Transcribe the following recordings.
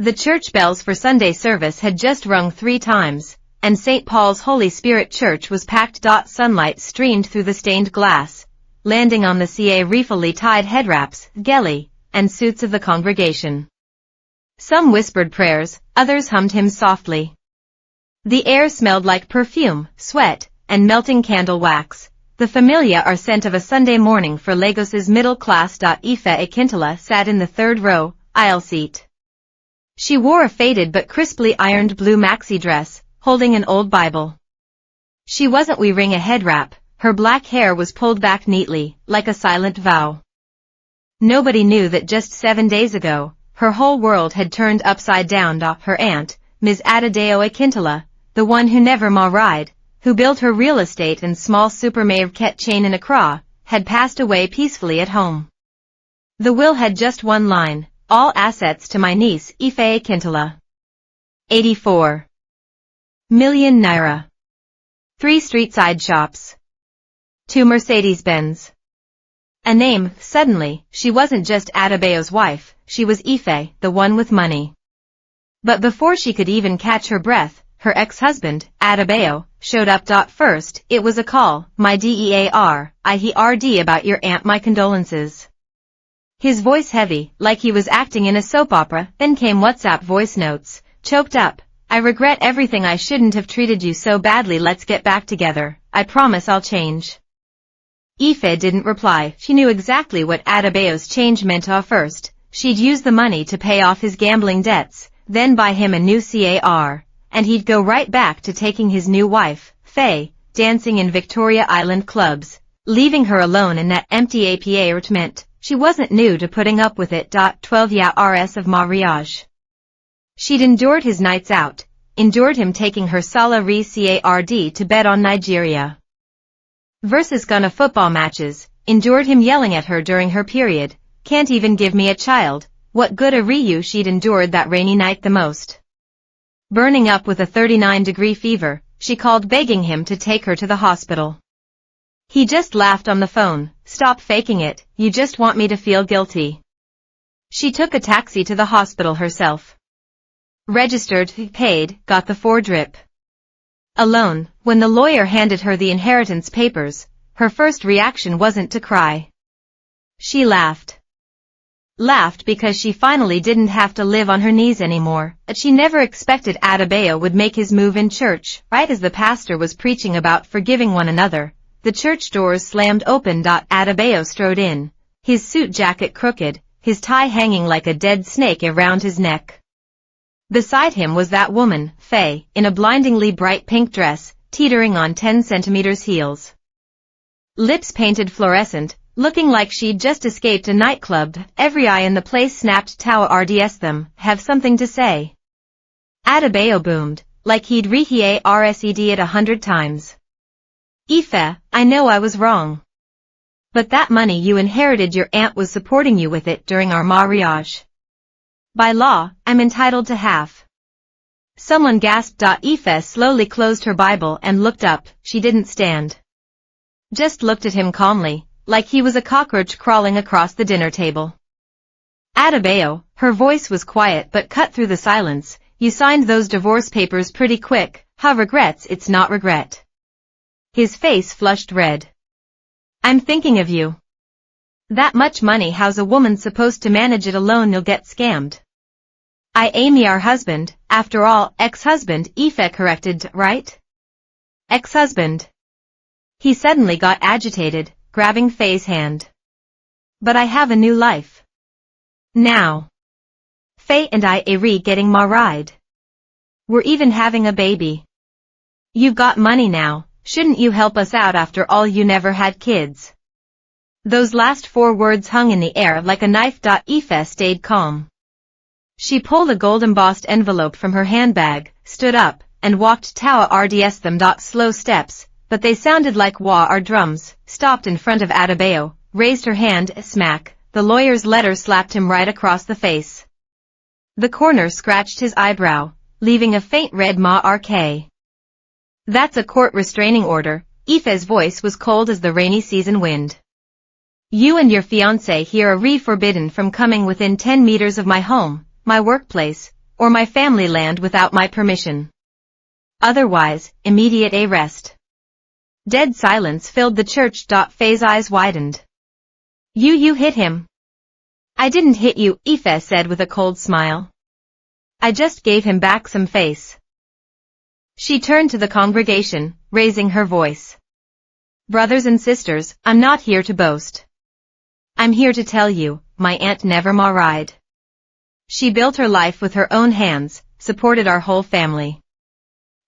The church bells for Sunday service had just rung 3 times, and St. Paul's Holy Spirit Church was packed. Sunlight streamed through the stained glass, landing on the reefily tied headwraps, geli, and suits of the congregation. Some whispered prayers, others hummed hymns softly. The air smelled like perfume, sweat, and melting candle wax, the familiar scent of a Sunday morning for Lagos's middle class. Ife Akintola sat in the 3rd row, aisle seat. She wore a faded but crisply ironed blue maxi dress, holding an old Bible. She wasn't wearing a head wrap, her black hair was pulled back neatly, like a silent vow. Nobody knew that just 7 days ago, her whole world had turned upside down. Her aunt, Ms. Adedayo Akintola, the one who never married, who built her real estate and small supermarket chain in Accra, had passed away peacefully at home. The will had just one line: all assets to my niece Ife Akintola. 84 million naira. 3 street-side shops. 2 Mercedes-Benz. A name. Suddenly, she wasn't just Adebayo's wife, she was Ife, the one with money. But before she could even catch her breath, her ex-husband, Adebayo, showed up. First, it was a call: my dear, I heard about your aunt, my condolences. His voice heavy, like he was acting in a soap opera. Then came WhatsApp voice notes, choked up: I regret everything, I shouldn't have treated you so badly, let's get back together, I promise I'll change. Ife didn't reply. She knew exactly what Adebayo's change meant. First, she'd use the money to pay off his gambling debts, then buy him a new car, and he'd go right back to taking his new wife, Faye, dancing in Victoria Island clubs, leaving her alone in that empty apartment. She wasn't new to putting up with it. 12 years of mariage. She'd endured his nights out, endured him taking her salary card to bet on Nigeria versus Ghana football matches, endured him yelling at her during her period, can't even give me a child. What good are you? She'd endured that rainy night the most. Burning up with a 39-degree fever, she called begging him to take her to the hospital. He just laughed on the phone: stop faking it, you just want me to feel guilty. She took a taxi to the hospital herself. Registered, paid, got the 4-drip. Alone, when the lawyer handed her the inheritance papers, her first reaction wasn't to cry. She laughed. Laughed because she finally didn't have to live on her knees anymore. But she never expected Adebayo would make his move in church, right as the pastor was preaching about forgiving one another. The church doors slammed open. Adebayo strode in, his suit jacket crooked, his tie hanging like a dead snake around his neck. Beside him was that woman, Faye, in a blindingly bright pink dress, teetering on 10 centimeters heels. Lips painted fluorescent, looking like she'd just escaped a nightclub. Every eye in the place snapped. Tawa RDS them, have something to say. Adebayo boomed, like he'd rehearsed it 100 times. Ife, I know I was wrong. But that money you inherited, your aunt was supporting you with it during our mariage. By law, I'm entitled to half. Someone gasped. Ife slowly closed her Bible and looked up. She didn't stand. Just looked at him calmly, like he was a cockroach crawling across the dinner table. Adebayo, her voice was quiet but cut through the silence, you signed those divorce papers pretty quick. How regrets? It's not regret. His face flushed red. I'm thinking of you. That much money, how's a woman supposed to manage it alone? You'll get scammed. I am your husband, after all. Ex-husband, Ife corrected, right? Ex-husband. He suddenly got agitated, grabbing Faye's hand. But I have a new life. Now. Faye and I are getting married. We're even having a baby. You've got money now, shouldn't you help us out? After all, you never had kids. Those last 4 words hung in the air like a knife. Ife stayed calm. She pulled a gold-embossed envelope from her handbag, stood up, and walked Tawa RDS them. Slow steps, but they sounded like wah or drums, stopped in front of Adebayo, raised her hand, smack, the lawyer's letter slapped him right across the face. The corner scratched his eyebrow, leaving a faint red mark. That's a court restraining order. Ife's voice was cold as the rainy season wind. You and your fiancé here are forbidden from coming within 10 meters of my home, my workplace, or my family land without my permission. Otherwise, immediate arrest. Dead silence filled the church. Faye's eyes widened. You hit him. I didn't hit you, Aoife said with a cold smile. I just gave him back some face. She turned to the congregation, raising her voice. Brothers and sisters, I'm not here to boast. I'm here to tell you, my Aunt never married. She built her life with her own hands, supported our whole family.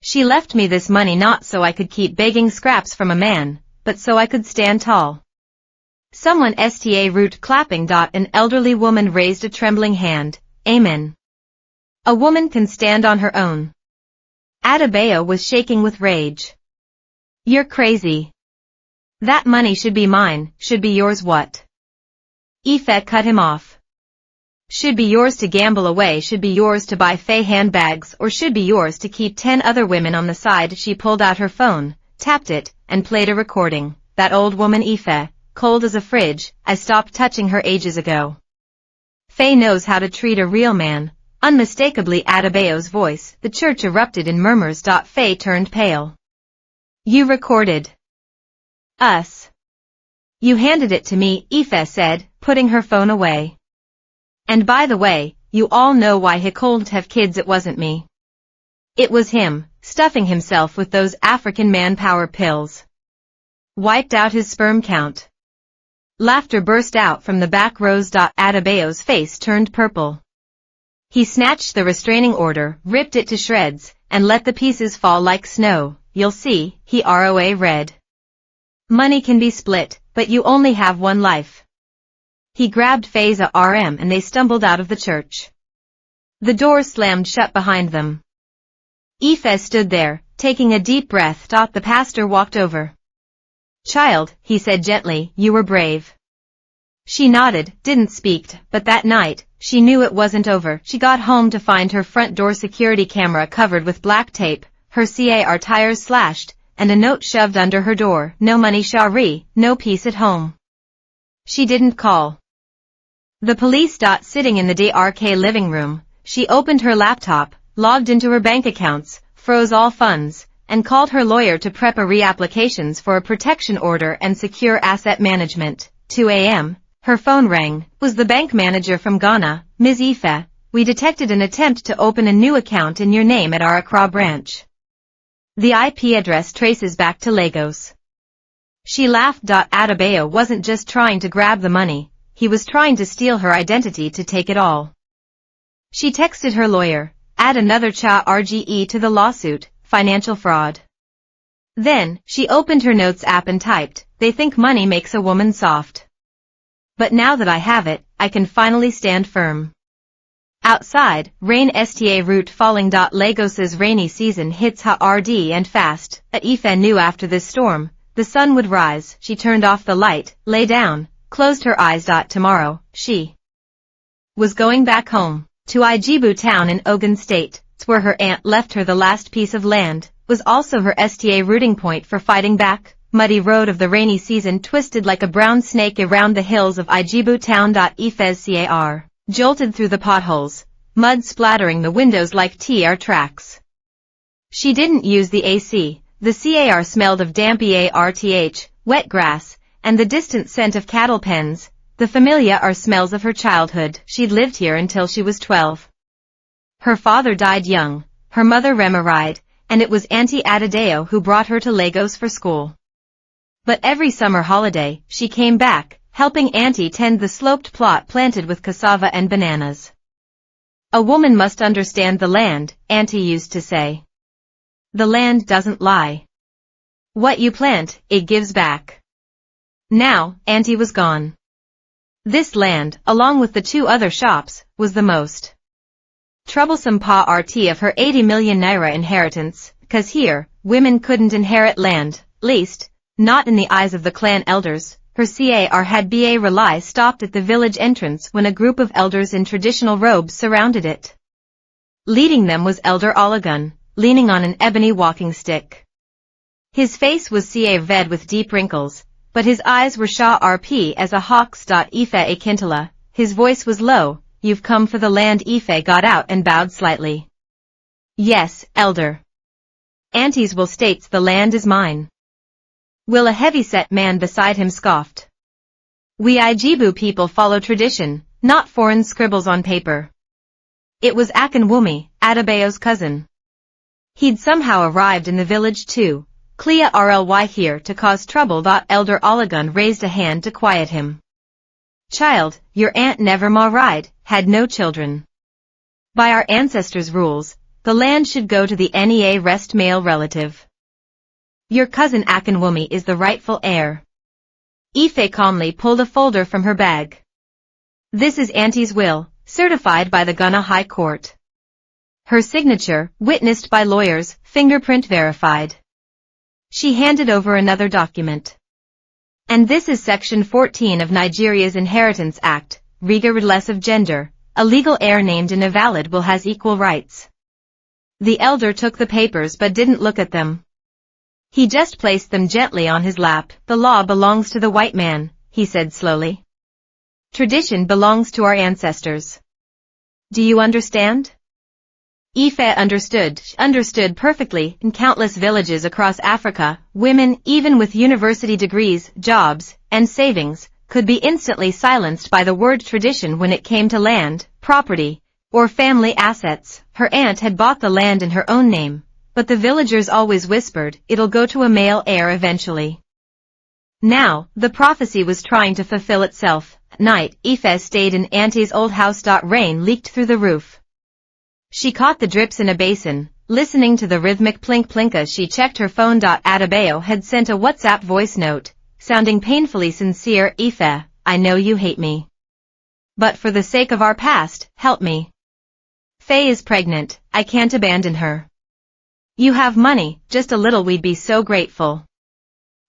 She left me this money not so I could keep begging scraps from a man, but so I could stand tall. Someone sta root clapping. An elderly woman raised a trembling hand. Amen. A woman can stand on her own. Adebayo was shaking with rage. You're crazy. That money should be mine, should be yours. What? Aoife cut him off. Should be yours to gamble away, should be yours to buy Faye handbags, or should be yours to keep 10 other women on the side. She pulled out her phone, tapped it, and played a recording. That old woman Aoife, cold as a fridge, I stopped touching her ages ago. Faye knows how to treat a real man, unmistakably Adebayo's voice. The church erupted in murmurs. Faye turned pale. You recorded us. You handed it to me, Aoife said, putting her phone away. And by the way, you all know why he couldn't have kids. It wasn't me. It was him, stuffing himself with those African manpower pills. Wiped out his sperm count. Laughter burst out from the back rows. Adebayo's face turned purple. He snatched the restraining order, ripped it to shreds, and let the pieces fall like snow. You'll see, he read. Money can be split, but you only have one life. He grabbed Faye's arm and they stumbled out of the church. The doors slammed shut behind them. Aoife stood there, taking a deep breath. The pastor walked over. Child, he said gently, you were brave. She nodded, didn't speak, but that night, she knew it wasn't over. She got home to find her front door security camera covered with black tape, her car tires slashed, and a note shoved under her door. No money, Shari, no peace at home. She didn't call the police. Sitting in the DRK living room, she opened her laptop, logged into her bank accounts, froze all funds, and called her lawyer to prep a reapplications for a protection order and secure asset management. 2 a.m. Her phone rang. Was the bank manager from Ghana. Ms. Aoife, we detected an attempt to open a new account in your name at our Accra branch. The IP address traces back to Lagos. She laughed. Adebayo wasn't just trying to grab the money, he was trying to steal her identity to take it all. She texted her lawyer, add another RGE to the lawsuit, financial fraud. Then, she opened her notes app and typed, they think money makes a woman soft. But now that I have it, I can finally stand firm. Outside, rain sta root falling. Lagos's rainy season hits hard and fast. Aoife knew after this storm, the sun would rise. She turned off the light, lay down, closed her eyes. Tomorrow, she was going back home, to Ijebu town in Ogun State. It's where her aunt left her the last piece of land, was also her sta rooting point for fighting back. Muddy road of the rainy season twisted like a brown snake around the hills of Ijebu town. Aoife's car jolted through the potholes, mud splattering the windows like TR tracks. She didn't use the AC. The car smelled of damp wet grass, and the distant scent of cattle pens, the familiar smells of her childhood. She'd lived here until she was 12. Her father died young, her mother remarried, and it was Auntie Adebayo who brought her to Lagos for school. But every summer holiday, she came back, helping Auntie tend the sloped plot planted with cassava and bananas. A woman must understand the land, Auntie used to say. The land doesn't lie. What you plant, it gives back. Now, Auntie was gone. This land, along with the 2 other shops, was the most troublesome part of her 80 million naira inheritance, cause here, women couldn't inherit land, least, not in the eyes of the clan elders. Her car had ba rely stopped at the village entrance when a group of elders in traditional robes surrounded it. Leading them was Elder Olagun, leaning on an ebony walking stick. His face was red with deep wrinkles, but his eyes were sharp as a hawk's. Aoife Akintala, his voice was low, you've come for the land. Ife got out and bowed slightly. Yes, elder. Aunties will states the land is mine. Will a heavy-set man beside him scoffed. We Ijibu people follow tradition, not foreign scribbles on paper. It was Akinwumi, Adebayo's cousin. He'd somehow arrived in the village too, Clea RLY here to cause trouble. Elder Olagun raised a hand to quiet him. Child, your aunt never married, had no children. By our ancestors' rules, the land should go to the nearest male relative. Your cousin Akinwumi is the rightful heir. Ife calmly pulled a folder from her bag. This is Auntie's will, certified by the Gunna High Court. Her signature, witnessed by lawyers, fingerprint verified. She handed over another document. And this is Section 14 of Nigeria's Inheritance Act, regardless of gender, a legal heir named and invalid will has equal rights. The elder took the papers but didn't look at them. He just placed them gently on his lap. The law belongs to the white man, he said slowly. Tradition belongs to our ancestors. Do you understand? Ife understood perfectly. In countless villages across Africa, women, even with university degrees, jobs, and savings, could be instantly silenced by the word tradition when it came to land, property, or family assets. Her aunt had bought the land in her own name, but the villagers always whispered, it'll go to a male heir eventually. Now, the prophecy was trying to fulfill itself. At night, Ife stayed in Auntie's old house. Rain leaked through the roof. She caught the drips in a basin, listening to the rhythmic plink-plink as she checked her phone. Adebayo had sent a WhatsApp voice note, sounding painfully sincere. Ife, I know you hate me. But for the sake of our past, help me. Faye is pregnant, I can't abandon her. You have money, just a little, we'd be so grateful.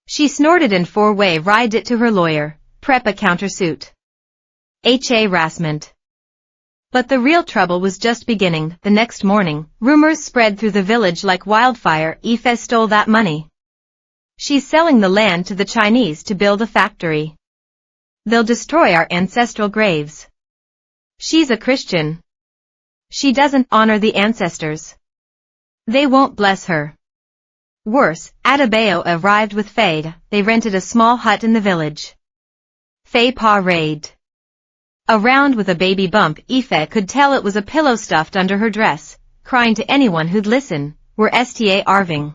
She snorted and four-way rided it to her lawyer, prep a countersuit. Harassment. But the real trouble was just beginning. The next morning, rumors spread through the village like wildfire. Ife stole that money. She's selling the land to the Chinese to build a factory. They'll destroy our ancestral graves. She's a Christian. She doesn't honor the ancestors. They won't bless her. Worse, Adebayo arrived with Faye. They rented a small hut in the village. Faye parade. Around with a baby bump. Ife could tell it was a pillow stuffed under her dress, crying to anyone who'd listen. We're starving.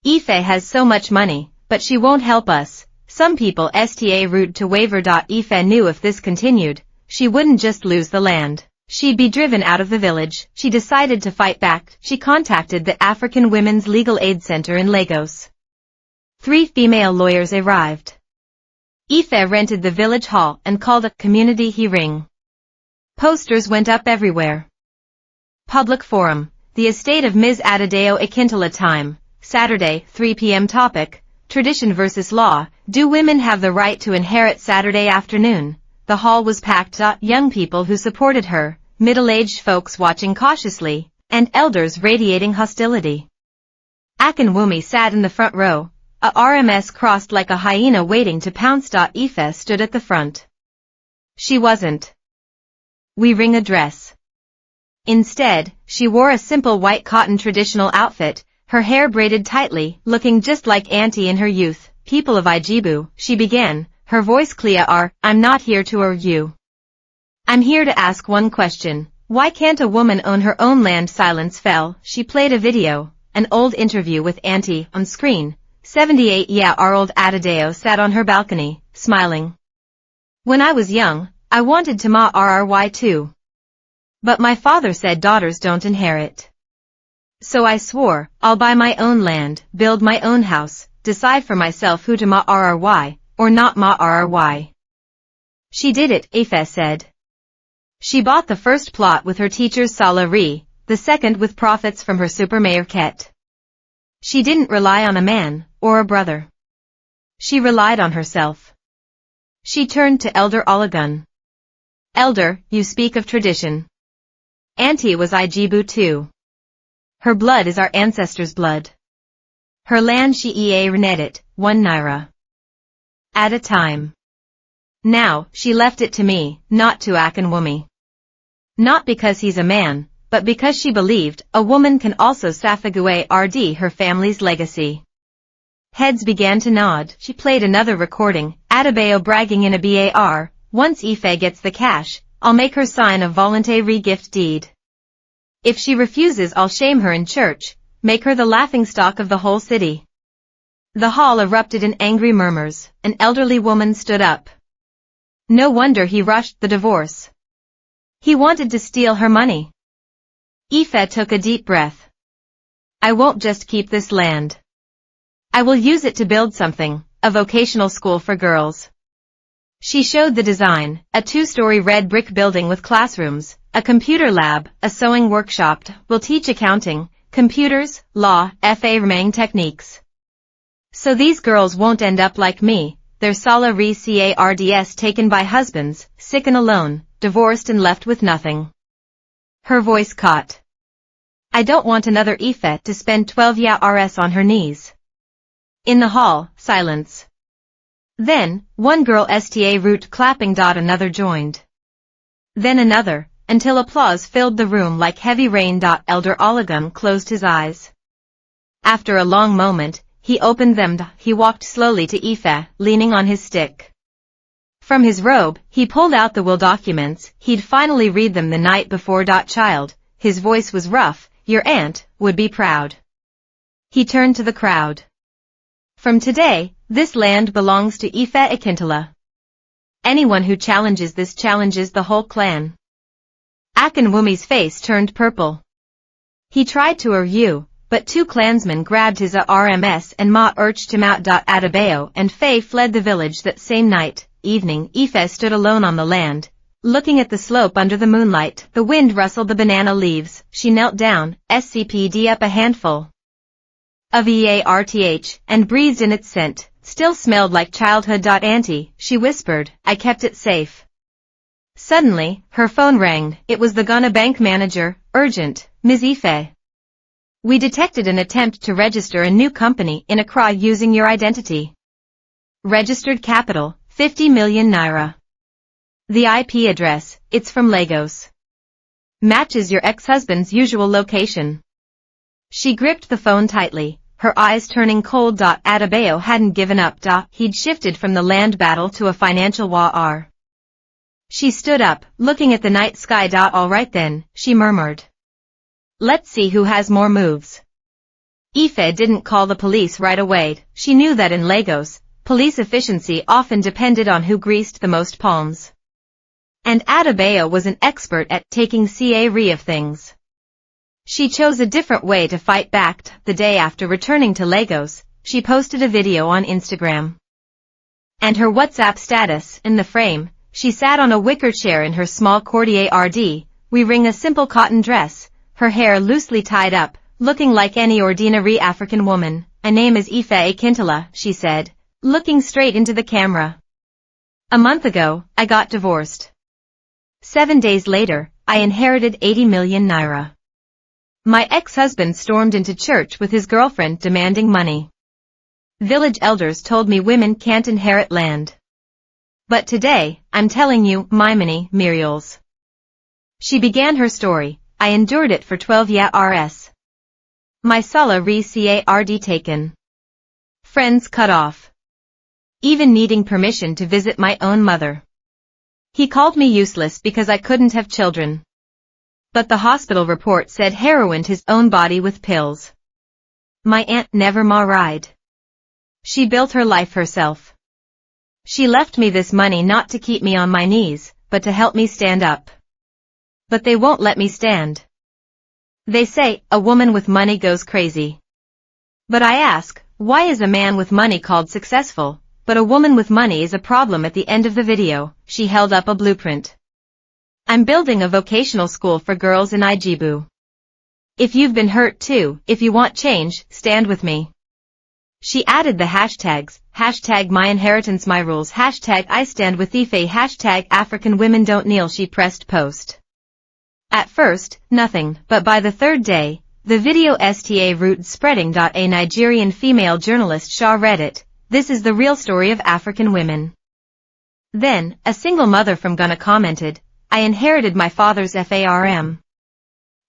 Ife has so much money, but she won't help us. Some people rude to waver. Ife knew if this continued, she wouldn't just lose the land. She'd be driven out of the village. She decided to fight back. She contacted the African Women's Legal Aid Center in Lagos. 3 female lawyers arrived. Ife rented the village hall and called a community hearing. Posters went up everywhere. Public forum, the estate of Ms. Adebayo Akintola. Time, Saturday, 3 p.m. Topic, tradition versus law, do women have the right to inherit? Saturday afternoon, the hall was packed. Young people who supported her, middle-aged folks watching cautiously, and elders radiating hostility. Akinwumi sat in the front row. A RMS crossed like a hyena waiting to pounce. Ife stood at the front. She wasn't wearing a dress. Instead, she wore a simple white cotton traditional outfit, her hair braided tightly, looking just like Auntie in her youth. People of Ijibu, she began, her voice clear. I'm not here to argue. I'm here to ask one question. Why can't a woman own her own land? Silence fell. She played a video, an old interview with Auntie, on screen. 78-year-old Adebayo sat on her balcony, smiling. When I was young, I wanted to marry too. But my father said daughters don't inherit. So I swore, I'll buy my own land, build my own house, decide for myself who to marry, or not marry. She did it, Ife said. She bought the first plot with her teacher's salary, the second with profits from her supermarket. She didn't rely on a man, or a brother. She relied on herself. She turned to Elder Olagun. Elder, you speak of tradition. Auntie was Ijibu too. Her blood is our ancestors' blood. Her land she rented it, 1 naira. At a time. Now, she left it to me, not to Akinwumi. Not because he's a man, but because she believed a woman can also salvaguard her family's legacy. Heads began to nod. She played another recording, Adebayo bragging in a bar, once Ife gets the cash, I'll make her sign a voluntary gift deed. If she refuses, I'll shame her in church, make her the laughingstock of the whole city. The hall erupted in angry murmurs. An elderly woman stood up. No wonder he rushed the divorce. He wanted to steal her money. Ife took a deep breath. I won't just keep this land. I will use it to build something, a vocational school for girls. She showed the design, a 2-story red brick building with classrooms, a computer lab, a sewing workshop, will teach accounting, computers, law, Heartwarming techniques. So these girls won't end up like me, their cards taken by husbands, sick and alone, divorced and left with nothing. Her voice caught. I don't want another Ife to spend 12 years on her knees. In the hall, silence. Then, one girl root clapping. Another joined. Then another, until applause filled the room like heavy rain. Elder Oligum closed his eyes. After a long moment, he opened them. He walked slowly to Ife, leaning on his stick. From his robe, he pulled out the will documents. He'd finally read them the night before. Child, his voice was rough, your aunt would be proud. He turned to the crowd. From today, this land belongs to Ife Akintola. Anyone who challenges this challenges the whole clan. Akinwumi's face turned purple. He tried to argue, but 2 clansmen grabbed his arms and urged him out. Adebayo and Faye fled the village that same night. Evening, Ife stood alone on the land, looking at the slope under the moonlight. The wind rustled the banana leaves. She knelt down, scp'd up a handful of earth and breathed in its scent. Still smelled like childhood. Auntie, she whispered, I kept it safe. Suddenly, her phone rang. It was the Ghana bank manager. Urgent, Ms. Ife. We detected an attempt to register a new company in Accra using your identity. Registered capital, 50 million naira. The IP address, it's from Lagos. Matches your ex-husband's usual location. She gripped the phone tightly, her eyes turning cold. Adebayo hadn't given up. He'd shifted from the land battle to a financial war. She stood up, looking at the night sky. All right then, she murmured. Let's see who has more moves. Ife didn't call the police right away. She knew that in Lagos, police efficiency often depended on who greased the most palms. And Adebayo was an expert at taking care of things. She chose a different way to fight back. The day after returning to Lagos, she posted a video on Instagram. And her WhatsApp status, in the frame, she sat on a wicker chair in her small courtyard, wearing a simple cotton dress, her hair loosely tied up, looking like any ordinary African woman. My name is Ife Akintola, she said, looking straight into the camera. A month ago, I got divorced. 7 days later, I inherited 80 million naira. My ex-husband stormed into church with his girlfriend demanding money. Village elders told me women can't inherit land. But today, I'm telling you, my money, Muriel's. She began her story. I endured it for 12 years. My salary card taken. Friends cut off. Even needing permission to visit my own mother. He called me useless because I couldn't have children. But the hospital report said heroined his own body with pills. My aunt never married. She built her life herself. She left me this money not to keep me on my knees, but to help me stand up. But they won't let me stand. They say, a woman with money goes crazy. But I ask, why is a man with money called successful, but a woman with money is a problem? At the end of the video, she held up a blueprint. I'm building a vocational school for girls in Ijebu. If you've been hurt too, if you want change, stand with me. She added the hashtags, hashtag my inheritance my rules, hashtag I stand with Ife, hashtag African women don't kneel. She pressed post. At first, nothing, but by the third day, the video root spreading. A Nigerian female journalist Shah read it. This is the real story of African women. Then, a single mother from Ghana commented, I inherited my father's farm.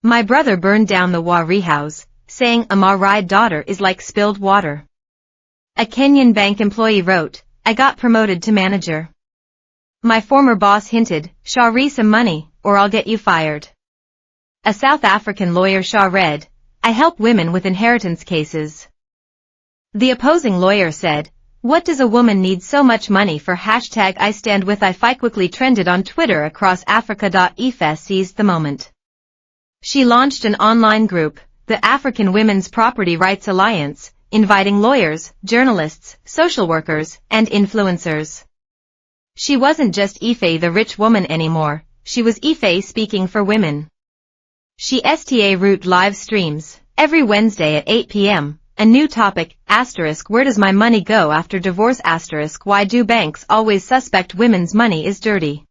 My brother burned down the Wari house, saying a married daughter is like spilled water. A Kenyan bank employee wrote, I got promoted to manager. My former boss hinted, Shari some money, or I'll get you fired. A South African lawyer read, I help women with inheritance cases. The opposing lawyer said, what does a woman need so much money for? #I stand with IFI quickly trended on Twitter across Africa. Ife seized the moment. She launched an online group, the African Women's Property Rights Alliance, inviting lawyers, journalists, social workers, and influencers. She wasn't just Ife the rich woman anymore, she was Ife speaking for women. She root live streams, every Wednesday at 8 p.m., a new topic, where does my money go after divorce *, why do banks always suspect women's money is dirty?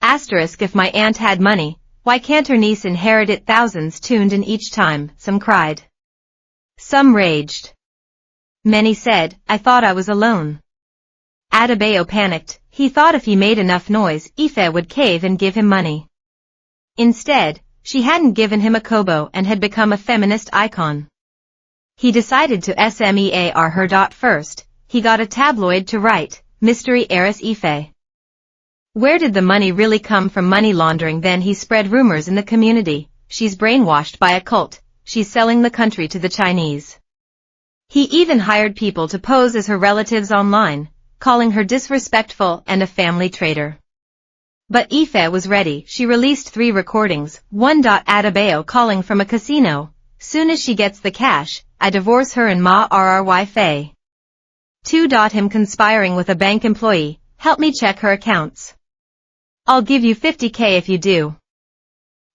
If my aunt had money, why can't her niece inherit it? Thousands tuned in each time, some cried. Some raged. Many said, I thought I was alone. Adebayo panicked, he thought if he made enough noise, Ife would cave and give him money. Instead, she hadn't given him a kobo and had become a feminist icon. He decided to smear her. First, he got a tabloid to write, Mystery Heiress Ife. Where did the money really come from? Money laundering. Then he spread rumors in the community, she's brainwashed by a cult, she's selling the country to the Chinese. He even hired people to pose as her relatives online, calling her disrespectful and a family traitor. But Ife was ready. She released 3 recordings, 1. Adebayo calling from a casino, soon as she gets the cash, I divorce her and ma rry Faye. 2. Him conspiring with a bank employee, help me check her accounts. I'll give you 50k if you do.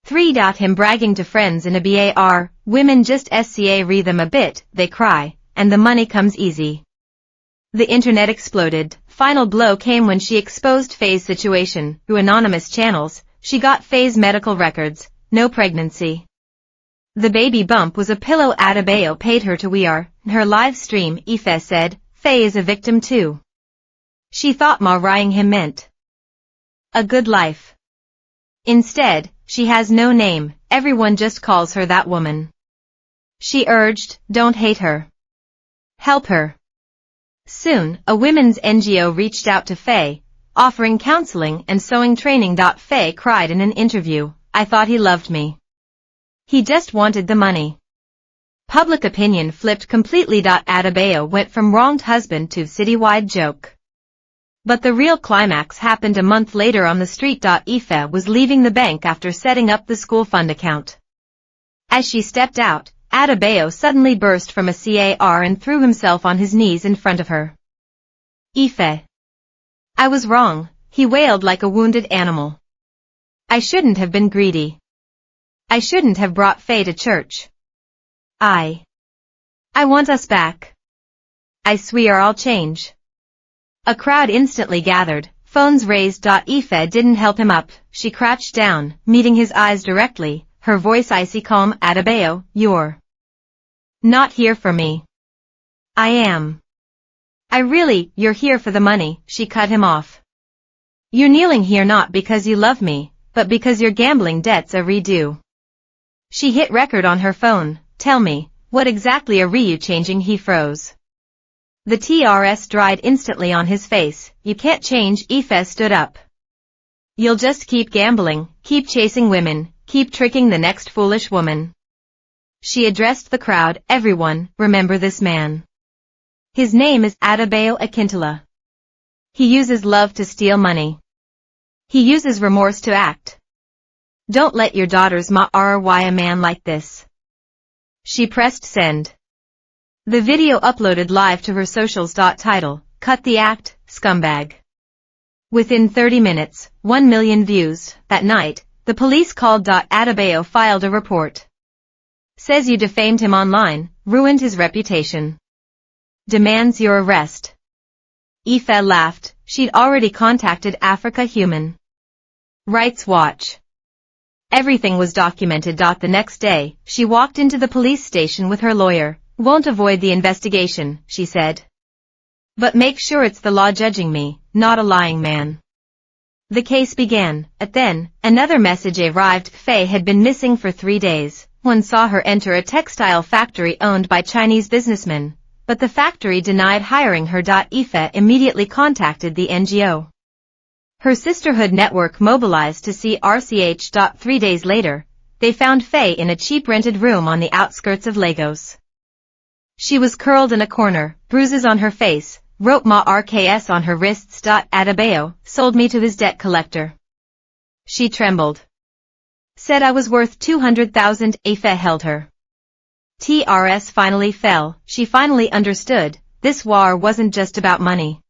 3. Him bragging to friends in a bar, women just read them a bit, they cry, and the money comes easy. The internet exploded. Final blow came when she exposed Faye's situation. Through anonymous channels, she got Faye's medical records, no pregnancy. The baby bump was a pillow Adebayo paid her to wear. In her live stream, Ife said, Faye is a victim too. She thought marrying him meant a good life. Instead, she has no name, everyone just calls her that woman. She urged, don't hate her. Help her. Soon, a women's NGO reached out to Faye, offering counseling and sewing training. Faye cried in an interview, I thought he loved me. He just wanted the money. Public opinion flipped completely. Adebayo went from wronged husband to citywide joke. But the real climax happened a month later on the street. Ife was leaving the bank after setting up the school fund account. As she stepped out, Adebayo suddenly burst from a car and threw himself on his knees in front of her. Ife. I was wrong, he wailed like a wounded animal. I shouldn't have been greedy. I shouldn't have brought Faye to church. I want us back. I swear I'll change. A crowd instantly gathered, phones raised. Ife didn't help him up, she crouched down, meeting his eyes directly, her voice icy calm. Adebayo, you're not here for me. I am. You're here for the money, she cut him off. You're kneeling here not because you love me, but because your gambling debts are redue. She hit record on her phone, tell me, what exactly are you changing? He froze. The TRS dried instantly on his face, you can't change. Ife stood up. You'll just keep gambling, keep chasing women, keep tricking the next foolish woman. She addressed the crowd, everyone, remember this man. His name is Adebayo Akintola. He uses love to steal money. He uses remorse to act. Don't let your daughters marry a man like this. She pressed send. The video uploaded live to her socials. Title, Cut the Act, Scumbag. Within 30 minutes, 1 million views. That night, the police called. Adebayo filed a report. Says you defamed him online, ruined his reputation. Demands your arrest. Ife laughed, she'd already contacted Africa Human Rights Watch. Everything was documented. The next day, she walked into the police station with her lawyer. Won't avoid the investigation, she said. But make sure it's the law judging me, not a lying man. The case began. Then, another message arrived. Faye had been missing for 3 days. One saw her enter a textile factory owned by Chinese businessmen, but the factory denied hiring her. Aoife immediately contacted the NGO. Her sisterhood network mobilized to see RCH. 3 days later, they found Faye in a cheap rented room on the outskirts of Lagos. She was curled in a corner, bruises on her face, rope marks on her wrists. Adebayo sold me to his debt collector. She trembled. Said I was worth 200,000. Aoife held her. TRS finally fell. She finally understood, this war wasn't just about money.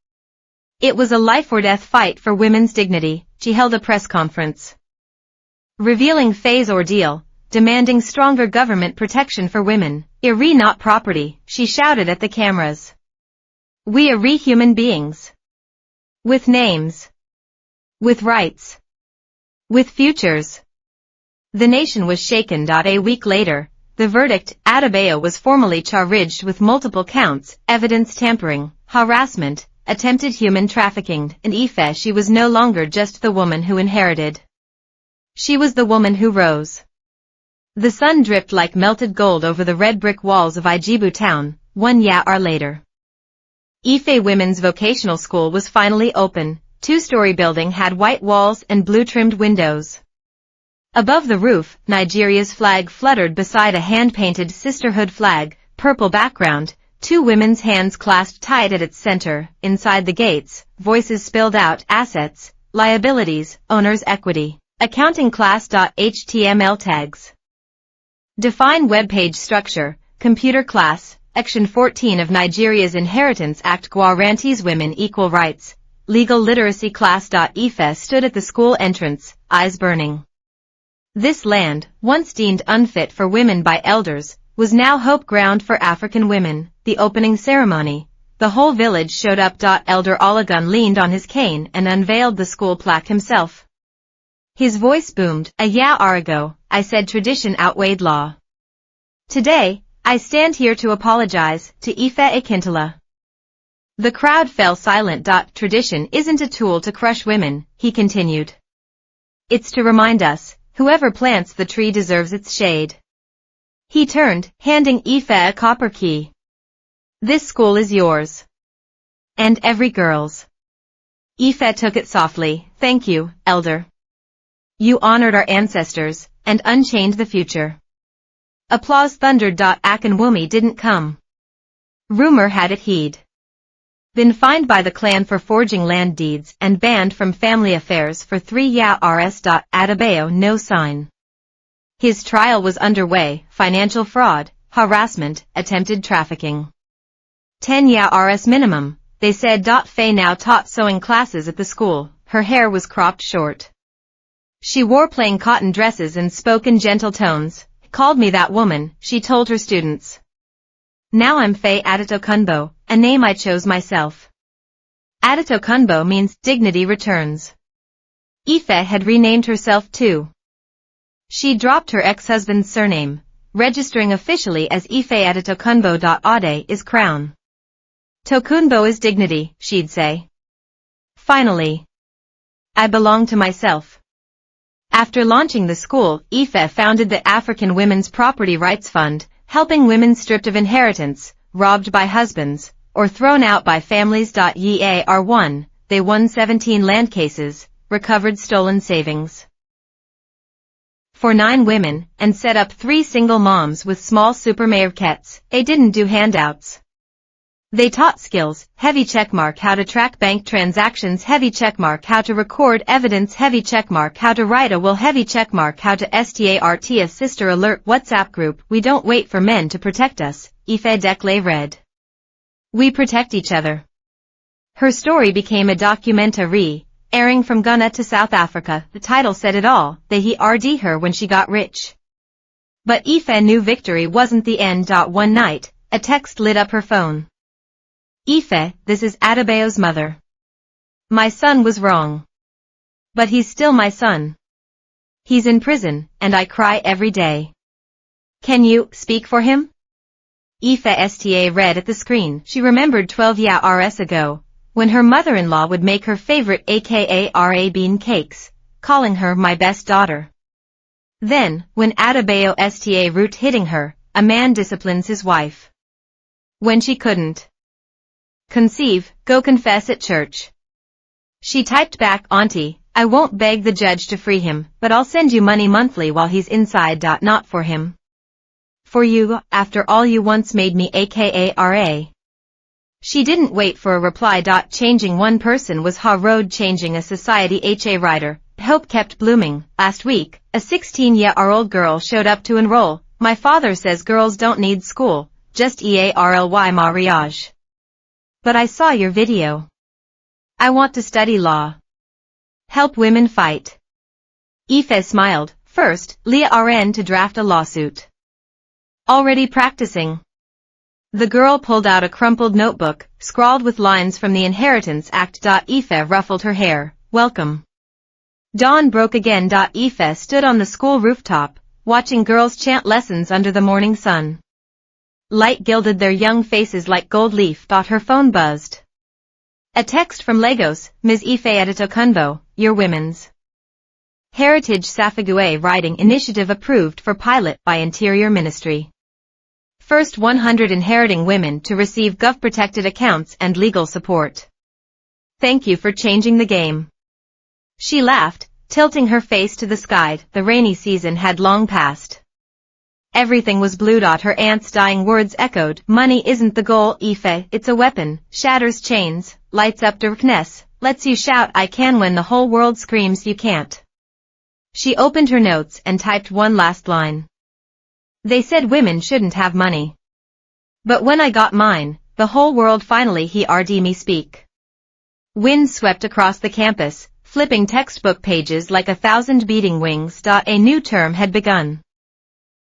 It was a life-or-death fight for women's dignity. She held a press conference, revealing Faye's ordeal, demanding stronger government protection for women. "Iri not property," she shouted at the cameras. "We are human beings. With names. With rights. With futures." The nation was shaken. A week later, the verdict, Adebayo was formally charged with multiple counts, evidence tampering, harassment, attempted human trafficking, and Aoife, she was no longer just the woman who inherited. She was the woman who rose. The sun dripped like melted gold over the red brick walls of Ijebu town. 1 year later, Ife Women's Vocational School was finally open. 2-story building had white walls and blue-trimmed windows. Above the roof, Nigeria's flag fluttered beside a hand-painted sisterhood flag, purple background, 2 women's hands clasped tight at its center. Inside the gates, voices spilled out: assets, liabilities, owner's equity, accounting class. HTML tags. Define web page structure, computer class. Section 14 of Nigeria's Inheritance Act guarantees women equal rights. Legal literacy class. Aoife stood at the school entrance, eyes burning. This land, once deemed unfit for women by elders, was now hope ground for African women. The opening ceremony, the whole village showed up. Elder Olagun leaned on his cane and unveiled the school plaque himself. His voice boomed. "A year ago, I said tradition outweighed law. Today, I stand here to apologize to Ife Akintola." The crowd fell silent. Tradition isn't a tool to crush women, he continued. It's to remind us, whoever plants the tree deserves its shade. He turned, handing Ife a copper key. "This school is yours. And every girl's." Ife took it softly. "Thank you, Elder. You honored our ancestors, and unchained the future." Applause thundered. Akinwumi didn't come. Rumor had it he'd been fined by the clan for forging land deeds and banned from family affairs for 3 years. Adebayo no sign. His trial was underway: financial fraud, harassment, attempted trafficking. 10 years minimum, they said. Faye now taught sewing classes at the school. Her hair was cropped short. She wore plain cotton dresses and spoke in gentle tones. "Called me that woman," she told her students. "Now I'm Faye Adetokunbo, a name I chose myself." Adetokunbo means dignity returns. Ife had renamed herself too. She dropped her ex-husband's surname, registering officially as Ife Adetokunbo. Ade is crown. Tokunbo is dignity, she'd say. Finally, I belong to myself. After launching the school, Ife founded the African Women's Property Rights Fund, helping women stripped of inheritance, robbed by husbands, or thrown out by families. Year 1, they won 17 land cases, recovered stolen savings for 9 women, and set up 3 single moms with small supermarkets. They didn't do handouts. They taught skills: heavy checkmark how to track bank transactions, heavy checkmark how to record evidence, heavy checkmark how to write a will, heavy checkmark how to start a sister alert WhatsApp group. We don't wait for men to protect us, Ife Dekle read. We protect each other. Her story became a documentary, airing from Ghana to South Africa. The title said it all: they rd her when she got rich. But Ife knew victory wasn't the end. One night, a text lit up her phone. "Ife, this is Adebayo's mother. My son was wrong. But he's still my son. He's in prison, and I cry every day. Can you speak for him?" Ife Sta read at the screen. She remembered 12 years ago, when her mother-in-law would make her favorite aka bean cakes, calling her my best daughter. Then, when Adebayo sta root hitting her, a man disciplines his wife. When she couldn't conceive, go confess at church. She typed back, Auntie, I won't beg the judge to free him, but I'll send you money monthly while he's inside. Not for him. For you, after all you once made me aka. She didn't wait for a reply. Changing one person was ha road changing a society. Ha writer, hope kept blooming. Last week, a 16-year-old girl showed up to enroll. My father says girls don't need school, just EARLY mariage. But I saw your video. I want to study law. Help women fight. Ife smiled. First, Leah RN to draft a lawsuit. Already practicing. The girl pulled out a crumpled notebook, scrawled with lines from the Inheritance Act. Ife ruffled her hair. Welcome. Dawn broke again. Ife stood on the school rooftop, watching girls chant lessons under the morning sun. Light gilded their young faces like gold leaf. Her phone buzzed. A text from Lagos, Ms. Ife Adetokunbo, your Women's Heritage Safague Writing Initiative approved for pilot by Interior Ministry. First 100 inheriting women to receive gov-protected accounts and legal support. Thank you for changing the game. She laughed, tilting her face to the sky. The rainy season had long passed. Everything was blue. Her aunt's dying words echoed. Money isn't the goal, Ife, it's a weapon, shatters chains, lights up darkness, lets you shout I can when the whole world screams you can't. She opened her notes and typed one last line. They said women shouldn't have money. But when I got mine, the whole world finally heard me speak. Wind swept across the campus, flipping textbook pages like 1,000 beating wings. A new term had begun.